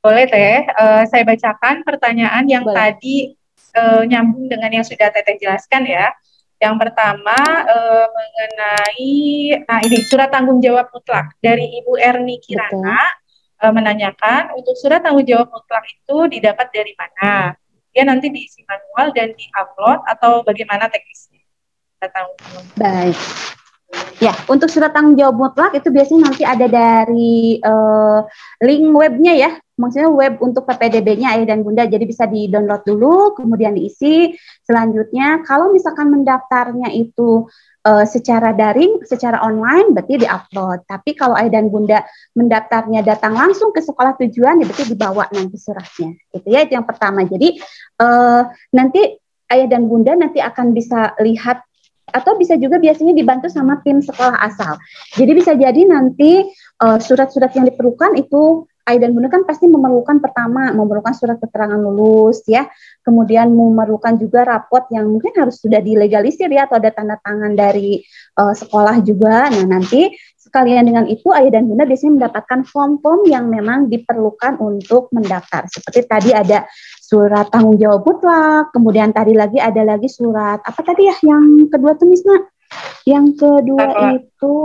Boleh Teh, saya bacakan pertanyaan yang Boleh. tadi nyambung dengan yang sudah Teteh jelaskan ya. Yang pertama mengenai, nah ini surat tanggung jawab mutlak dari Ibu Erni Betul. Kirana menanyakan untuk surat tanggung jawab mutlak itu didapat dari mana? Dia nanti diisi manual dan diupload atau bagaimana teknisnya? Kita tahu. Baik. Ya, untuk surat tanggung jawab mutlak itu biasanya nanti ada dari link webnya ya, maksudnya web untuk PPDB-nya Ayah dan Bunda, jadi bisa di-download dulu, kemudian diisi. Selanjutnya, kalau misalkan mendaftarnya itu secara daring, secara online, berarti di-upload. Tapi kalau Ayah dan Bunda mendaftarnya datang langsung ke sekolah tujuan, ya berarti dibawa nanti suratnya. Itu ya, itu yang pertama. Jadi nanti Ayah dan Bunda nanti akan bisa lihat atau bisa juga biasanya dibantu sama tim sekolah asal. Jadi bisa jadi nanti surat-surat yang diperlukan itu Ayah dan Bunda kan pasti memerlukan pertama memerlukan surat keterangan lulus ya, kemudian memerlukan juga rapot yang mungkin harus sudah dilegalisir ya atau ada tanda tangan dari sekolah juga. Nah nanti sekalian dengan itu Ayah dan Bunda biasanya mendapatkan form-form yang memang diperlukan untuk mendaftar. Seperti tadi ada surat tanggung jawab mutlak, kemudian tadi lagi ada lagi surat apa tadi ya yang kedua tuh Misna? Yang kedua itu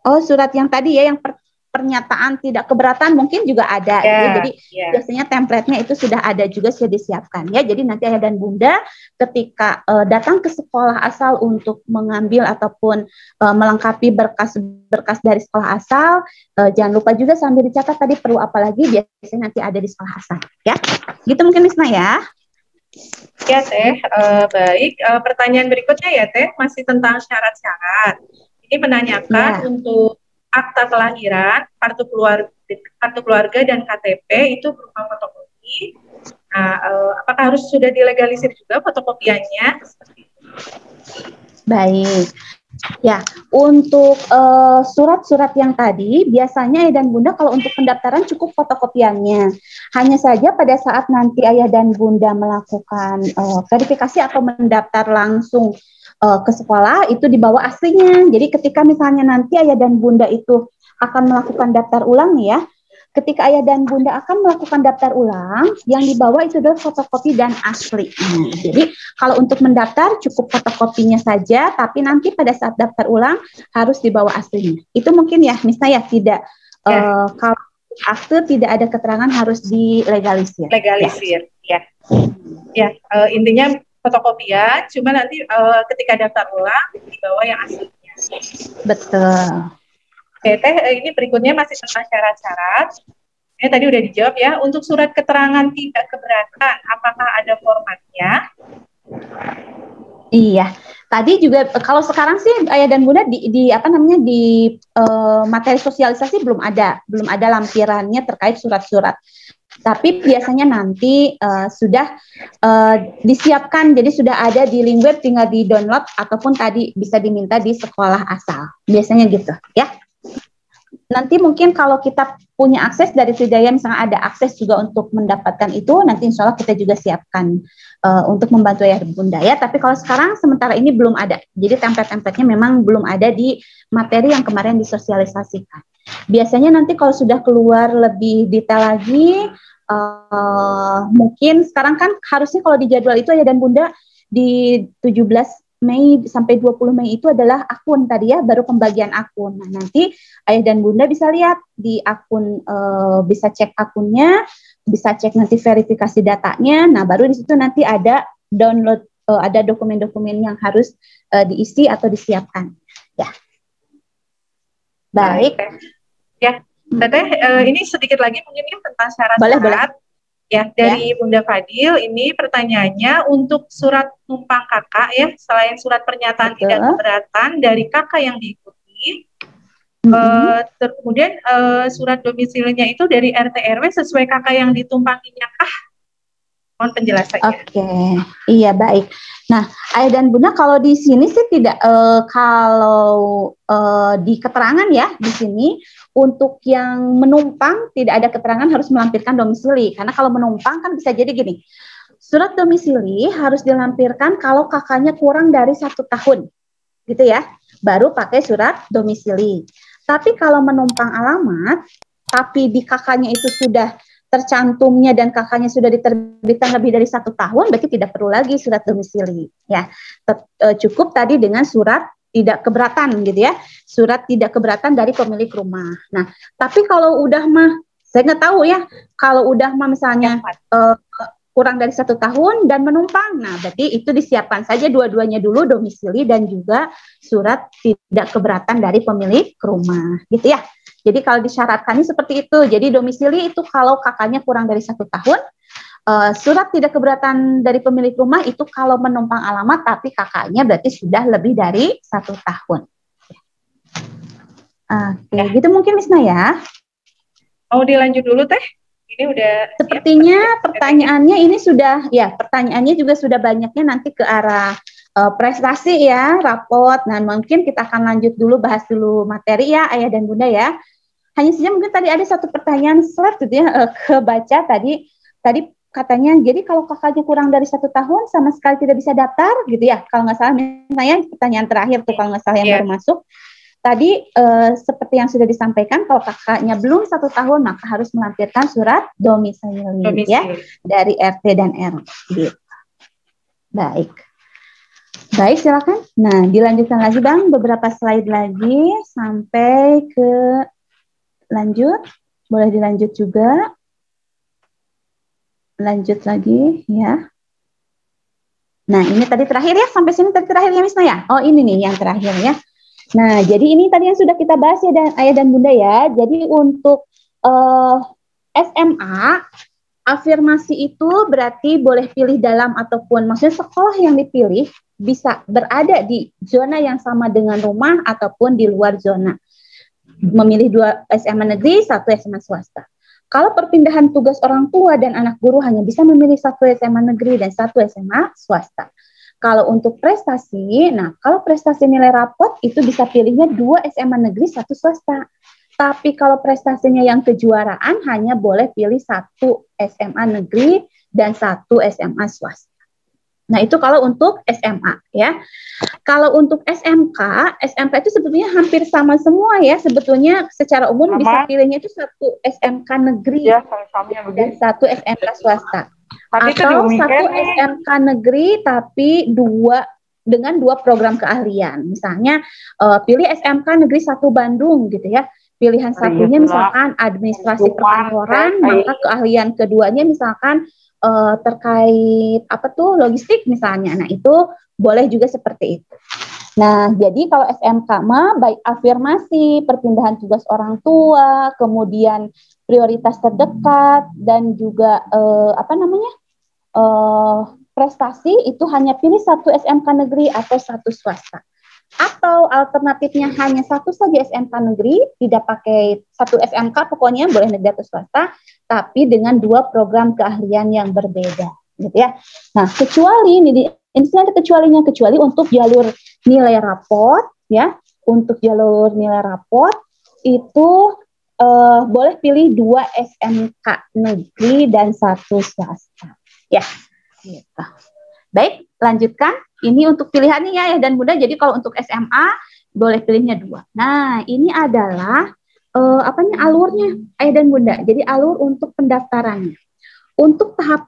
surat yang tadi ya yang pernyataan tidak keberatan mungkin juga ada gitu ya. Jadi biasanya template-nya itu sudah ada juga, sudah disiapkan ya. Jadi nanti Ayah dan Bunda ketika datang ke sekolah asal untuk mengambil ataupun melengkapi berkas-berkas dari sekolah asal, jangan lupa juga sambil dicatat tadi perlu apa lagi, biasanya nanti ada di sekolah asal ya. Gitu mungkin Misna ya. Ya Teh, baik. Pertanyaan berikutnya ya Teh, masih tentang syarat-syarat. Ini menanyakan untuk akta kelahiran, kartu keluarga dan KTP itu berupa fotokopi. Nah, apakah harus sudah dilegalisir juga fotokopiannya? Baik. Ya, untuk surat-surat yang tadi biasanya Ayah dan Bunda kalau untuk pendaftaran cukup fotokopiannya. Hanya saja pada saat nanti Ayah dan Bunda melakukan verifikasi atau mendaftar langsung ke sekolah itu dibawa aslinya. Jadi ketika misalnya nanti Ayah dan Bunda itu akan melakukan daftar ulang ya, ketika Ayah dan Bunda akan melakukan daftar ulang, yang dibawa itu adalah fotokopi dan asli. Jadi kalau untuk mendaftar cukup fotokopinya saja, tapi nanti pada saat daftar ulang harus dibawa aslinya. Itu mungkin ya, misalnya tidak kalau akte tidak ada keterangan harus dilegalisir. Legalisir, ya. Intinya fotokopian, cuma nanti ketika daftar ulang dibawa yang aslinya. Betul. Oke, Teh, ini berikutnya masih tentang syarat-syarat. Ini tadi udah dijawab ya. Untuk surat keterangan tidak keberatan, apakah ada formatnya? Iya, tadi juga kalau sekarang sih Ayah dan Bunda di materi sosialisasi belum ada lampirannya terkait surat-surat. Tapi biasanya nanti sudah disiapkan, jadi sudah ada di link web, tinggal di download ataupun tadi bisa diminta di sekolah asal. Biasanya gitu, ya. Nanti mungkin kalau kita punya akses dari Tridaya, misalnya ada akses juga untuk mendapatkan itu, nanti insya Allah kita juga siapkan untuk membantu Ayah dan Bunda ya. Tapi kalau sekarang sementara ini belum ada. Jadi template-templatenya memang belum ada di materi yang kemarin disosialisasikan. Biasanya nanti kalau sudah keluar lebih detail lagi, mungkin sekarang kan harusnya kalau di jadwal itu Ayah dan Bunda di 17 Mei sampai 20 Mei itu adalah akun tadi ya, baru pembagian akun. Nah, nanti Ayah dan Bunda bisa lihat di akun, bisa cek akunnya, bisa cek nanti verifikasi datanya. Nah, baru di situ nanti ada download, ada dokumen-dokumen yang harus diisi atau disiapkan. Ya. Baik. Ya, Teteh, ini sedikit lagi mungkin tentang syarat-syarat. Ya, dari Bunda Fadil, ini pertanyaannya untuk surat numpang kakak ya, selain surat pernyataan tidak keberatan dari kakak yang diikuti, kemudian surat domisilinya itu dari RT RW sesuai kakak yang ditumpanginya kah? Mohon penjelasannya. Oke, iya baik. Nah, Ayah dan Bunda kalau di sini sih tidak, kalau di keterangan ya di sini untuk yang menumpang tidak ada keterangan harus melampirkan domisili, karena kalau menumpang kan bisa jadi gini, surat domisili harus dilampirkan kalau kakaknya kurang dari 1 tahun, gitu ya, baru pakai surat domisili. Tapi kalau menumpang alamat, tapi di kakaknya itu sudah tercantumnya dan kakaknya sudah diterbitkan lebih dari 1 tahun, berarti tidak perlu lagi surat domisili. Ya, cukup tadi dengan surat tidak keberatan gitu ya, surat tidak keberatan dari pemilik rumah. Nah, tapi kalau udah mah, saya nggak tahu ya, kalau udah mah misalnya kurang dari 1 tahun dan menumpang, nah berarti itu disiapkan saja dua-duanya dulu, domisili dan juga surat tidak keberatan dari pemilik rumah, gitu ya. Jadi kalau disyaratkannya seperti itu, jadi domisili itu kalau kakaknya kurang dari 1 tahun, surat tidak keberatan dari pemilik rumah itu kalau menumpang alamat tapi kakaknya berarti sudah lebih dari 1 tahun. Oke, gitu mungkin Misna ya. Mau dilanjut dulu Teh? Ini udah sepertinya pertanyaannya ini sudah ya, pertanyaannya juga sudah banyaknya nanti ke arah prestasi ya, rapot. Nah, mungkin kita akan lanjut dulu, bahas dulu materi ya Ayah dan Bunda ya. Hanya saja mungkin tadi ada satu pertanyaan slide gitu ya, kebaca tadi katanya, jadi kalau kakaknya kurang dari 1 tahun sama sekali tidak bisa daftar gitu ya, kalau nggak salah. Misalnya pertanyaan terakhir tuh kalau nggak salah yang baru masuk. Tadi seperti yang sudah disampaikan, kalau kakaknya belum 1 tahun maka harus melampirkan surat domisili ya dari RT dan RW. Gitu. Baik, silakan. Nah, dilanjutkan lagi Bang, beberapa slide lagi sampai ke lanjut. Boleh dilanjut juga. Lanjut lagi ya. Nah, ini tadi terakhir ya, sampai sini tadi terakhir ya Misna ya. Oh, ini nih yang terakhir ya. Nah, jadi ini tadi yang sudah kita bahas ya Ayah dan Bunda ya. Jadi untuk SMA, afirmasi itu berarti boleh pilih dalam ataupun maksudnya sekolah yang dipilih bisa berada di zona yang sama dengan rumah ataupun di luar zona. Memilih 2 SMA negeri, 1 SMA swasta. Kalau perpindahan tugas orang tua dan anak guru hanya bisa memilih 1 SMA negeri dan 1 SMA swasta. Kalau untuk prestasi, nah kalau prestasi nilai rapot itu bisa pilihnya 2 SMA negeri, 1 swasta. Tapi kalau prestasinya yang kejuaraan hanya boleh pilih 1 SMA negeri dan 1 SMA swasta. Nah itu kalau untuk SMA ya. Kalau untuk SMK itu sebetulnya hampir sama semua ya. Sebetulnya secara umum bisa pilihnya itu 1 SMK negeri ya, dan 1 SMK swasta. Atau 1 SMK negeri tapi dengan 2 program keahlian. Misalnya pilih SMK negeri 1 Bandung gitu ya. Pilihan satunya misalkan administrasi perkantoran, maka keahlian keduanya misalkan terkait logistik misalnya. Nah, itu boleh juga seperti itu. Nah, jadi kalau SMK mah baik afirmasi, perpindahan tugas orang tua, kemudian prioritas terdekat dan juga prestasi itu hanya pilih 1 SMK negeri atau 1 swasta. Atau alternatifnya hanya 1 saja SMK negeri, tidak pakai 1 SMK, pokoknya boleh negeri atau swasta, tapi dengan 2 program keahlian yang berbeda, gitu ya. Nah, kecuali ini ada kecualinya, kecuali untuk jalur nilai raport, ya. Untuk jalur nilai raport itu boleh pilih 2 SMK negeri dan 1 swasta. Ya, gitu. Baik, lanjutkan. Ini untuk pilihannya ya dan Bunda. Jadi kalau untuk SMA boleh pilihnya 2. Nah, ini adalah alurnya Ayah dan Bunda. Jadi alur untuk pendaftarannya. Untuk tahap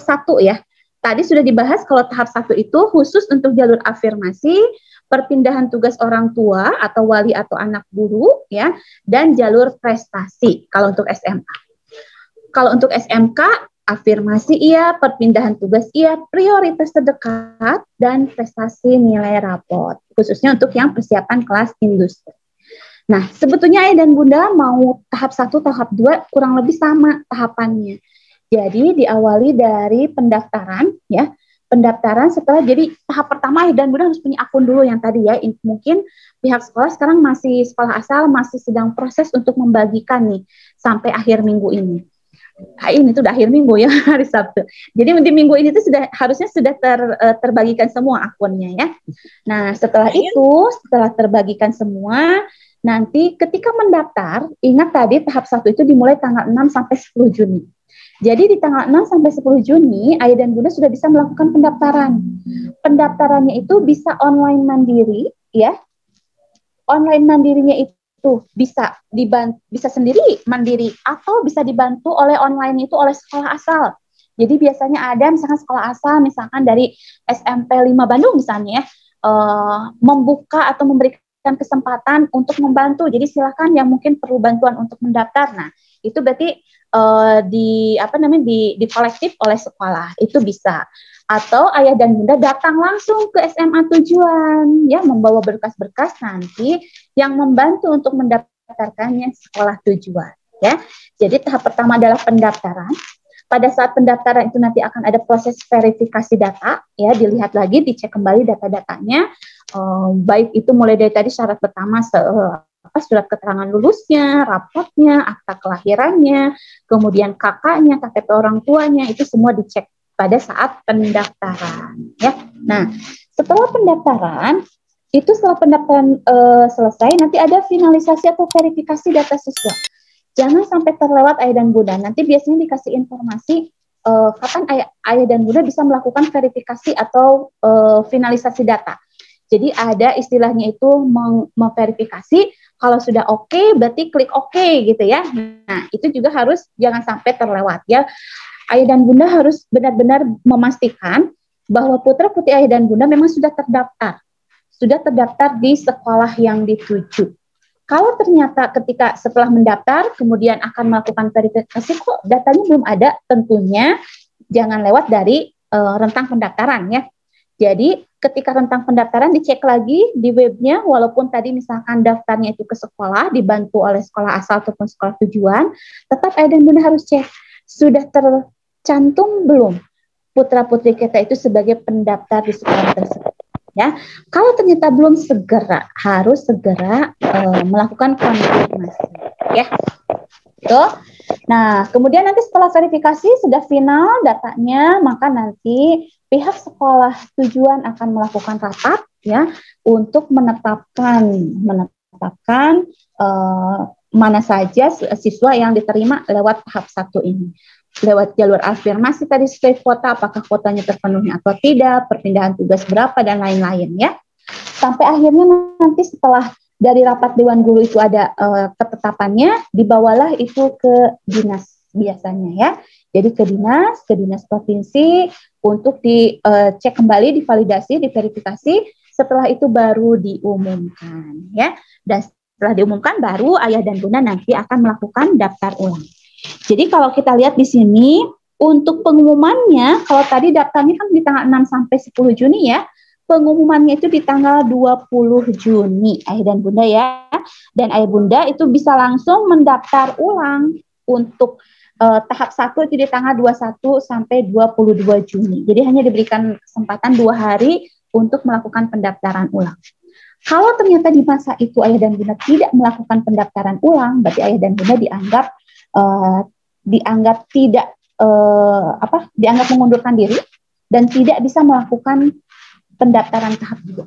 1 ya. Tadi sudah dibahas kalau tahap 1 itu khusus untuk jalur afirmasi, perpindahan tugas orang tua atau wali atau anak guru ya, dan jalur prestasi kalau untuk SMA. Kalau untuk SMK, afirmasi iya, perpindahan tugas iya, prioritas terdekat, dan prestasi nilai raport. Khususnya untuk yang persiapan kelas industri. Nah, sebetulnya Ayah dan Bunda mau tahap 1, tahap 2 kurang lebih sama tahapannya. Jadi diawali dari pendaftaran ya. Pendaftaran setelah jadi tahap pertama Ayah dan Bunda harus punya akun dulu yang tadi ya. Mungkin pihak sekolah sekarang sekolah asal masih sedang proses untuk membagikan nih sampai akhir minggu ini. Ini tuh udah akhir minggu ya, hari Sabtu. Jadi di minggu ini tuh harusnya sudah terbagikan semua akunnya ya. Nah, setelah terbagikan semua, nanti ketika mendaftar, ingat tadi tahap 1 itu dimulai tanggal 6 sampai 10 Juni. Jadi di tanggal 6 sampai 10 Juni, Ayah dan Bunda sudah bisa melakukan pendaftaran. Pendaftarannya itu bisa online mandiri ya. online mandirinya itu bisa sendiri mandiri atau bisa dibantu oleh online itu oleh sekolah asal. Jadi biasanya ada misalkan sekolah asal, misalkan dari SMP 5 Bandung misalnya, membuka atau memberikan kesempatan untuk membantu. Jadi silakan yang mungkin perlu bantuan untuk mendaftar. Nah, itu berarti di kolektif oleh sekolah itu bisa. Atau ayah dan bunda datang langsung ke SMA tujuan, ya, membawa berkas-berkas nanti yang membantu untuk mendaftarkannya sekolah tujuan, ya. Jadi tahap pertama adalah pendaftaran. Pada saat pendaftaran itu nanti akan ada proses verifikasi data, ya, dilihat lagi, dicek kembali data-datanya, baik itu mulai dari tadi syarat pertama, surat keterangan lulusnya, rapotnya, akta kelahirannya, kemudian kakaknya, KTP orang tuanya, itu semua dicek pada saat pendaftaran, ya. Nah, setelah pendaftaran, selesai, nanti ada finalisasi atau verifikasi data siswa. Jangan sampai terlewat ayah dan bunda. Nanti biasanya dikasih informasi kapan ayah dan bunda bisa melakukan verifikasi atau finalisasi data. Jadi ada istilahnya itu memverifikasi. Kalau sudah oke, berarti klik oke gitu ya. Nah, itu juga harus jangan sampai terlewat ya. Ayah dan bunda harus benar-benar memastikan bahwa putra putri ayah dan bunda memang sudah terdaftar di sekolah yang dituju. Kalau ternyata ketika setelah mendaftar kemudian akan melakukan verifikasi kok datanya belum ada, tentunya jangan lewat dari rentang pendaftaran ya. Jadi ketika rentang pendaftaran dicek lagi di webnya, walaupun tadi misalkan daftarnya itu ke sekolah dibantu oleh sekolah asal ataupun sekolah tujuan, tetap ayah dan bunda harus cek sudah tercantum belum putra putri kita itu sebagai pendaftar di sekolah tersebut. Ya, kalau ternyata belum, harus segera melakukan konfirmasi, ya. Tuh. Nah, kemudian nanti setelah verifikasi sudah final datanya, maka nanti pihak sekolah tujuan akan melakukan rapat, ya, untuk menetapkan mana saja siswa yang diterima lewat tahap 1 ini. Lewat jalur afirmasi tadi sesuai kuota, apakah kuotanya terpenuhi atau tidak, perpindahan tugas berapa, dan lain-lain ya. Sampai akhirnya nanti setelah dari rapat Dewan Guru itu ada ketetapannya, dibawalah itu ke dinas biasanya ya. Jadi ke dinas provinsi untuk dicek kembali, divalidasi, diverifikasi, setelah itu baru diumumkan ya. Dan setelah diumumkan baru ayah dan bunda nanti akan melakukan daftar ulang. Jadi kalau kita lihat di sini, untuk pengumumannya, kalau tadi daftarnya kan di tanggal 6 sampai 10 Juni ya, pengumumannya itu di tanggal 20 Juni, ayah dan bunda ya. Dan ayah bunda itu bisa langsung mendaftar ulang untuk tahap 1 itu di tanggal 21 sampai 22 Juni. Jadi hanya diberikan kesempatan 2 hari untuk melakukan pendaftaran ulang. Kalau ternyata di masa itu ayah dan bunda tidak melakukan pendaftaran ulang, berarti ayah dan bunda dianggap mengundurkan diri dan tidak bisa melakukan pendaftaran tahap 2.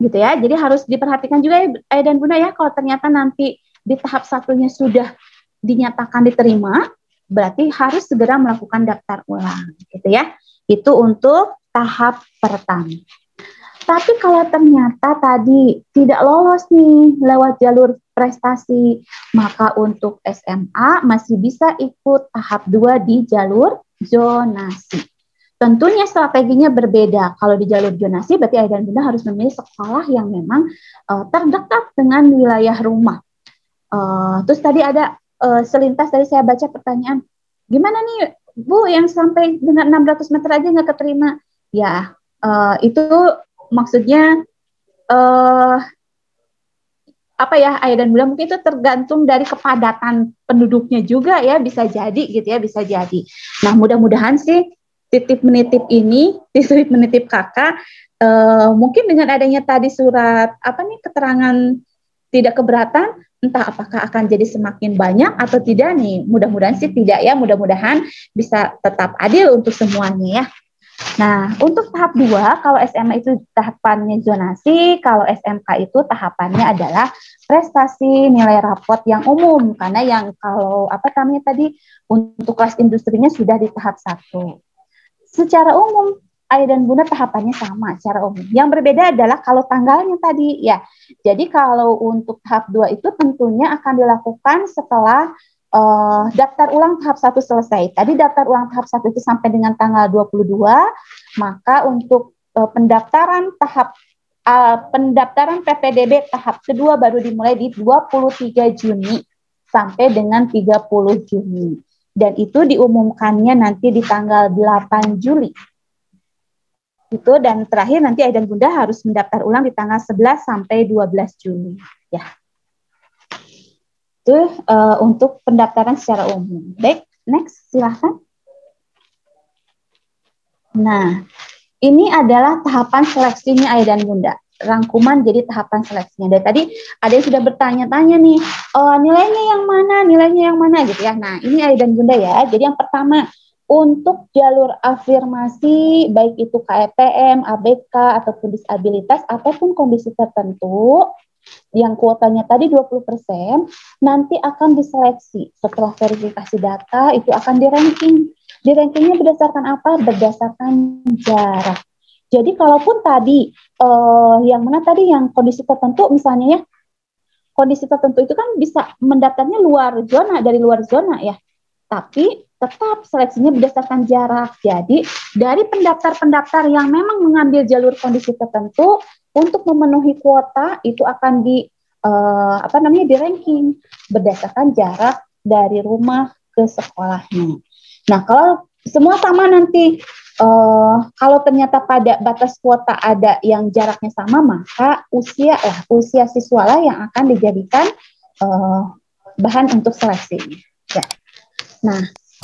Gitu ya. Jadi harus diperhatikan juga ya, ayah dan bunda ya, kalau ternyata nanti di tahap 1-nya sudah dinyatakan diterima, berarti harus segera melakukan daftar ulang, gitu ya. Itu untuk tahap pertama. Tapi kalau ternyata tadi tidak lolos nih lewat jalur prestasi, maka untuk SMA masih bisa ikut tahap 2 di jalur zonasi. Tentunya strateginya berbeda. Kalau di jalur zonasi berarti ayah dan bunda harus memilih sekolah yang memang terdekat dengan wilayah rumah. Terus tadi ada selintas tadi saya baca pertanyaan, gimana nih Bu yang sampai dengan 600 meter aja nggak keterima? Ya, itu maksudnya ayah dan bunda mungkin itu tergantung dari kepadatan penduduknya juga ya, bisa jadi gitu ya, bisa jadi. Nah, mudah-mudahan sih titip menitip kakak mungkin dengan adanya tadi surat keterangan tidak keberatan, entah apakah akan jadi semakin banyak atau tidak nih. Mudah-mudahan sih tidak ya, mudah-mudahan bisa tetap adil untuk semuanya ya. Nah, untuk tahap 2, kalau SMA itu tahapannya zonasi, kalau SMK itu tahapannya adalah prestasi nilai rapot yang umum, karena yang kalau tadi untuk kelas industrinya sudah di tahap 1. Secara umum, Ayah dan Bunda tahapannya sama secara umum. Yang berbeda adalah kalau tanggalnya tadi ya. Jadi kalau untuk tahap 2 itu tentunya akan dilakukan setelah daftar ulang tahap 1 selesai. Tadi daftar ulang tahap 1 itu sampai dengan tanggal 22, maka untuk pendaftaran PPDB tahap kedua baru dimulai di 23 Juni sampai dengan 30 Juni. Dan itu diumumkannya nanti di tanggal 8 Juli. Itu, dan terakhir nanti Ayah dan Bunda harus mendaftar ulang di tanggal 11 sampai 12 Juni. Ya. Itu untuk pendaftaran secara umum. Baik, next, silahkan. Nah, ini adalah tahapan seleksinya Ayah dan Bunda. Rangkuman jadi tahapan seleksinya. Dari tadi ada yang sudah bertanya-tanya nih, nilainya yang mana gitu ya. Nah, ini Ayah dan Bunda ya. Jadi yang pertama, untuk jalur afirmasi, baik itu KPM, ABK, ataupun disabilitas, ataupun kondisi tertentu, yang kuotanya tadi 20%, nanti akan diseleksi. Setelah verifikasi data, itu akan di-ranking. Di-rankingnya berdasarkan apa? Berdasarkan jarak. Jadi kalaupun tadi, yang mana tadi yang kondisi tertentu, misalnya ya, kondisi tertentu itu kan bisa mendaftarnya dari luar zona ya. Tapi tetap seleksinya berdasarkan jarak. Jadi dari pendaftar-pendaftar yang memang mengambil jalur kondisi tertentu, untuk memenuhi kuota itu akan di-ranking berdasarkan jarak dari rumah ke sekolahnya. Nah, kalau semua sama nanti, kalau ternyata pada batas kuota ada yang jaraknya sama, maka usia siswa yang akan dijadikan bahan untuk seleksi. Ya. Nah,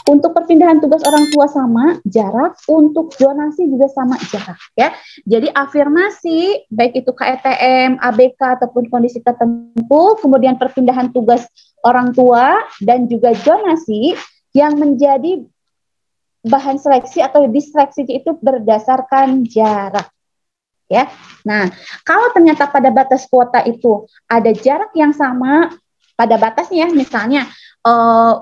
untuk perpindahan tugas orang tua sama jarak, untuk zonasi juga sama jarak ya. Jadi afirmasi baik itu KETM, ABK ataupun kondisi tertentu, kemudian perpindahan tugas orang tua dan juga zonasi yang menjadi bahan seleksi atau diseleksi itu berdasarkan jarak ya. Nah, kalau ternyata pada batas kuota itu ada jarak yang sama pada batasnya, misalnya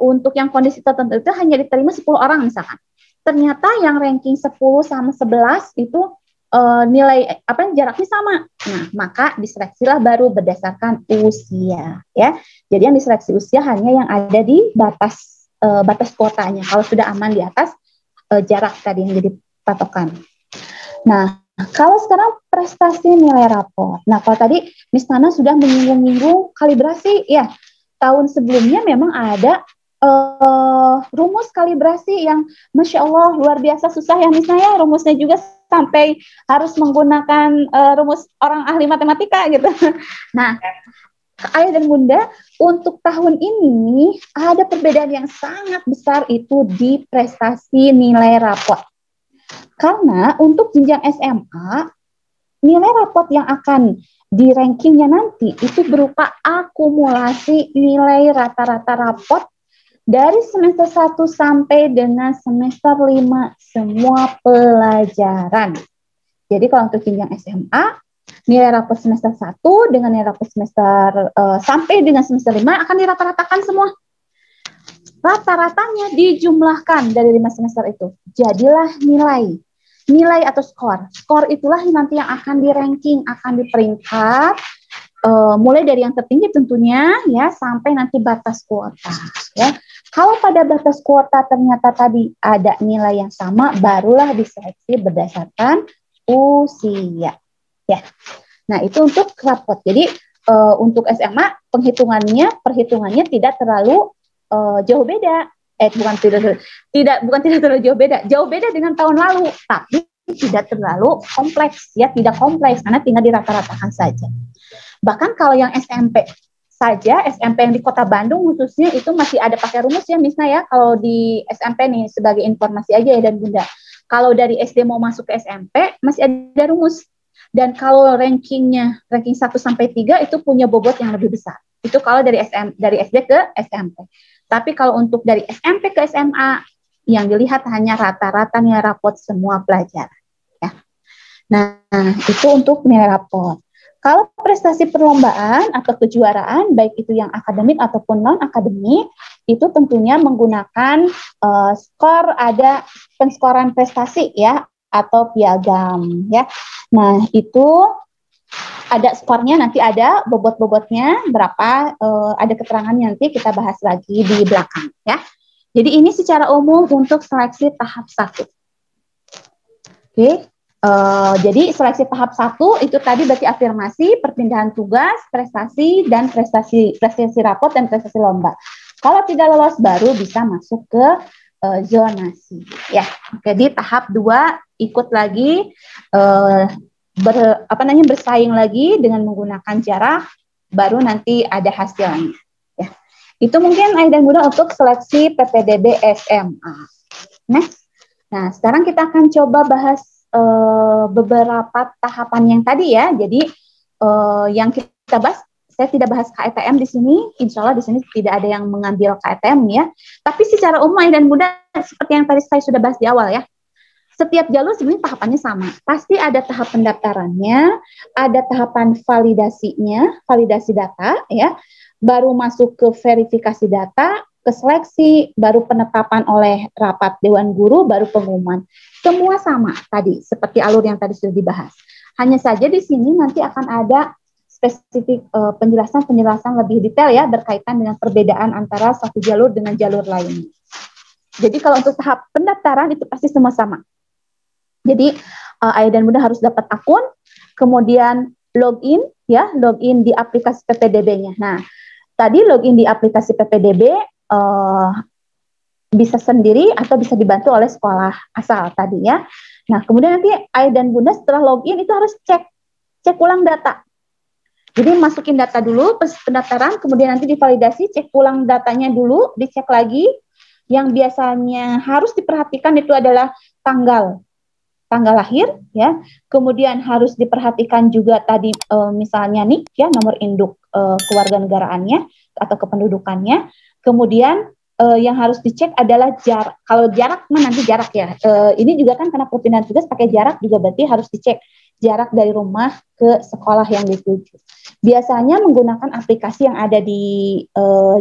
untuk yang kondisi tertentu itu hanya diterima 10 orang misalkan. Ternyata yang ranking 10 sama 11 itu nilai jaraknya sama. Nah, maka diseleksilah baru berdasarkan usia ya. Jadi yang diseleksi usia hanya yang ada di batas kuotanya. Kalau sudah aman di atas jarak tadi yang jadi patokan. Nah, kalau sekarang prestasi nilai rapor. Nah, kalau tadi Miss Nana sudah menyinggung kalibrasi ya. Tahun sebelumnya memang ada rumus kalibrasi yang Masya Allah luar biasa susah ya Miss Naya, rumusnya juga sampai harus menggunakan rumus orang ahli matematika gitu. Nah, Ayah dan Bunda, untuk tahun ini ada perbedaan yang sangat besar itu di prestasi nilai rapor. Karena untuk jenjang SMA, nilai rapor yang akan di rankingnya nanti itu berupa akumulasi nilai rata-rata rapor dari semester 1 sampai dengan semester 5 semua pelajaran. Jadi kalau untuk jenjang SMA, nilai rapor semester 1 dengan nilai rapor semester sampai dengan semester 5 akan dirata-ratakan semua. Rata-ratanya dijumlahkan dari 5 semester itu. Jadilah nilai atau skor. Skor itulah nanti yang akan di-ranking, akan diperingkat, mulai dari yang tertinggi tentunya ya sampai nanti batas kuota ya. Kalau pada batas kuota ternyata tadi ada nilai yang sama, barulah diseleksi berdasarkan usia ya. Nah, itu untuk rapot. Jadi untuk SMA perhitungannya tidak terlalu jauh beda. Bukan tidak terlalu jauh beda dengan tahun lalu, tapi tidak terlalu kompleks ya, tidak kompleks karena tinggal dirata-ratakan saja. Bahkan kalau yang SMP saja, SMP yang di Kota Bandung khususnya itu masih ada pakai rumus ya Miss Naya. Kalau di SMP nih sebagai informasi aja ya dan Bunda. Kalau dari SD mau masuk ke SMP masih ada rumus. Dan kalau ranking 1 sampai 3 itu punya bobot yang lebih besar. Itu kalau dari SD ke SMP. Tapi kalau untuk dari SMP ke SMA, yang dilihat hanya rata-rata nilai rapor semua pelajaran. Ya. Nah, itu untuk nilai rapor. Kalau prestasi perlombaan atau kejuaraan, baik itu yang akademik ataupun non-akademik, itu tentunya menggunakan skor, ada penskoran prestasi ya, atau piagam ya. Nah, itu ada skornya, nanti ada bobot-bobotnya berapa, ada keterangannya, nanti kita bahas lagi di belakang ya. Jadi ini secara umum untuk seleksi tahap 1. Oke. Jadi seleksi tahap 1 itu tadi berarti afirmasi, perpindahan tugas, prestasi, dan prestasi rapot dan prestasi lomba. Kalau tidak lolos baru bisa masuk ke zonasi. Ya, oke, di tahap 2 ikut lagi bersaing lagi dengan menggunakan jarak, baru nanti ada hasilnya. Ya, itu mungkin Ayah dan Bunda untuk seleksi PPDB SMA. Next. Nah, sekarang kita akan coba bahas beberapa tahapan yang tadi ya. Jadi yang kita bahas, saya tidak bahas KETM di sini. Insya Allah di sini tidak ada yang mengambil KETM ya. Tapi secara umum Ayah dan Bunda seperti yang tadi saya sudah bahas di awal ya. Setiap jalur sebenarnya tahapannya sama. Pasti ada tahap pendaftarannya, ada tahapan validasinya, validasi data ya. Baru masuk ke verifikasi data, ke seleksi, baru penetapan oleh rapat Dewan Guru, baru pengumuman. Semua sama tadi, seperti alur yang tadi sudah dibahas. Hanya saja di sini nanti akan ada spesifik penjelasan lebih detail ya, berkaitan dengan perbedaan antara satu jalur dengan jalur lainnya. Jadi kalau untuk tahap pendaftaran itu pasti semua sama. Jadi Ayah dan Bunda harus dapat akun, kemudian login ya, login di aplikasi PPDB-nya. Nah, tadi login di aplikasi PPDB bisa sendiri atau bisa dibantu oleh sekolah asal tadi ya. Nah, kemudian nanti Ayah dan Bunda setelah login itu harus cek ulang data. Jadi masukin data dulu pas pendaftaran, kemudian nanti divalidasi, cek ulang datanya dulu, dicek lagi. Yang biasanya harus diperhatikan itu adalah tanggal lahir ya. Kemudian harus diperhatikan juga tadi misalnya NIK ya, nomor induk kewarganegaraannya atau kependudukannya. Kemudian yang harus dicek adalah jarak. Kalau jarak nanti jarak ya. Ini juga kan karena perpindahan tugas pakai jarak juga berarti harus dicek jarak dari rumah ke sekolah yang dituju. Biasanya menggunakan aplikasi yang ada di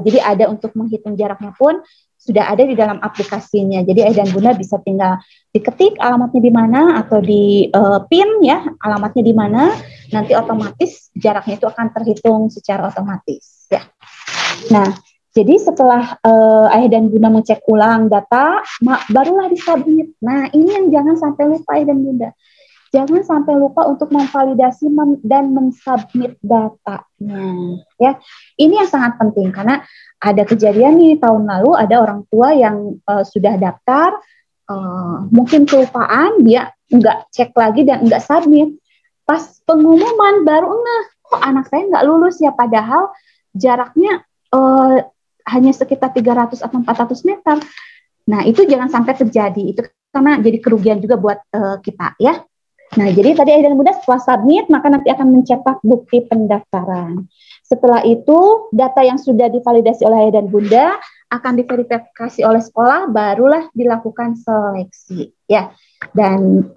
jadi ada untuk menghitung jaraknya pun sudah ada di dalam aplikasinya. Jadi Ayah dan Bunda bisa tinggal diketik alamatnya di mana atau di pin ya, alamatnya di mana, nanti otomatis jaraknya itu akan terhitung secara otomatis ya. Nah, jadi setelah Ayah dan Bunda mengecek ulang data, barulah disubmit. Nah, ini yang jangan sampai lupa Ayah dan Bunda. Jangan sampai lupa untuk memvalidasi dan mensubmit datanya. Ya, ini yang sangat penting karena ada kejadian nih tahun lalu ada orang tua yang sudah daftar, mungkin kelupaan, dia nggak cek lagi dan nggak submit. Pas pengumuman baru kok anak saya nggak lulus ya, padahal jaraknya hanya sekitar 300 atau 400 meter. Nah, itu jangan sampai terjadi. Itu karena jadi kerugian juga buat kita ya. Nah, jadi tadi Ayah dan Bunda setelah submit, maka nanti akan mencetak bukti pendaftaran. Setelah itu, data yang sudah divalidasi oleh Ayah dan Bunda akan diverifikasi oleh sekolah, barulah dilakukan seleksi. Ya, dan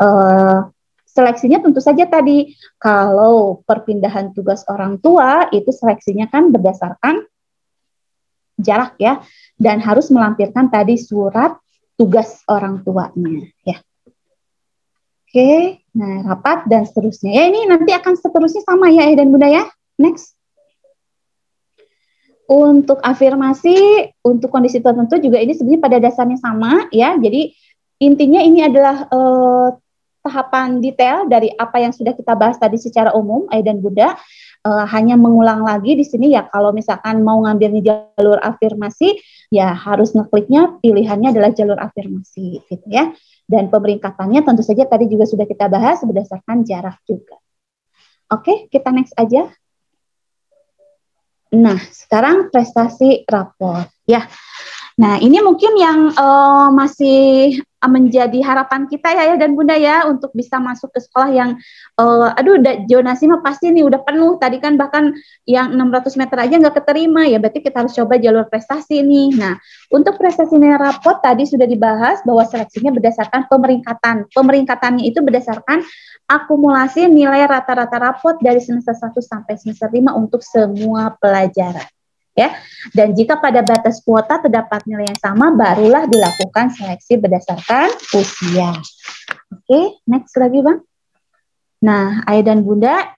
seleksinya tentu saja tadi, kalau perpindahan tugas orang tua, itu seleksinya kan berdasarkan jarak ya, dan harus melampirkan tadi surat tugas orang tuanya ya. Oke, nah rapat dan seterusnya. Ya ini nanti akan seterusnya sama ya Ayah dan Bunda ya. Next. Untuk afirmasi, untuk kondisi tertentu juga ini sebenarnya pada dasarnya sama ya. Jadi intinya ini adalah tahapan detail dari apa yang sudah kita bahas tadi secara umum Ayah dan Bunda. Hanya mengulang lagi di sini ya, kalau misalkan mau ngambilnya jalur afirmasi ya harus ngekliknya pilihannya adalah jalur afirmasi gitu ya. Dan pemeringkatannya tentu saja tadi juga sudah kita bahas berdasarkan jarak juga. Oke, kita next aja. Nah, sekarang prestasi rapor ya. Nah, ini mungkin yang masih menjadi harapan kita ya dan Bunda ya, untuk bisa masuk ke sekolah yang zonasi mah pasti nih udah penuh. Tadi kan bahkan yang 600 meter aja nggak keterima ya, berarti kita harus coba jalur prestasi nih. Nah, untuk prestasi nilai rapor tadi sudah dibahas bahwa seleksinya berdasarkan pemeringkatan. Pemeringkatannya itu berdasarkan akumulasi nilai rata-rata rapor dari semester 1 sampai semester 5 untuk semua pelajaran. Ya, dan jika pada batas kuota terdapat nilai yang sama, barulah dilakukan seleksi berdasarkan usia. Oke, next lagi Bang. Nah, Ayah dan Bunda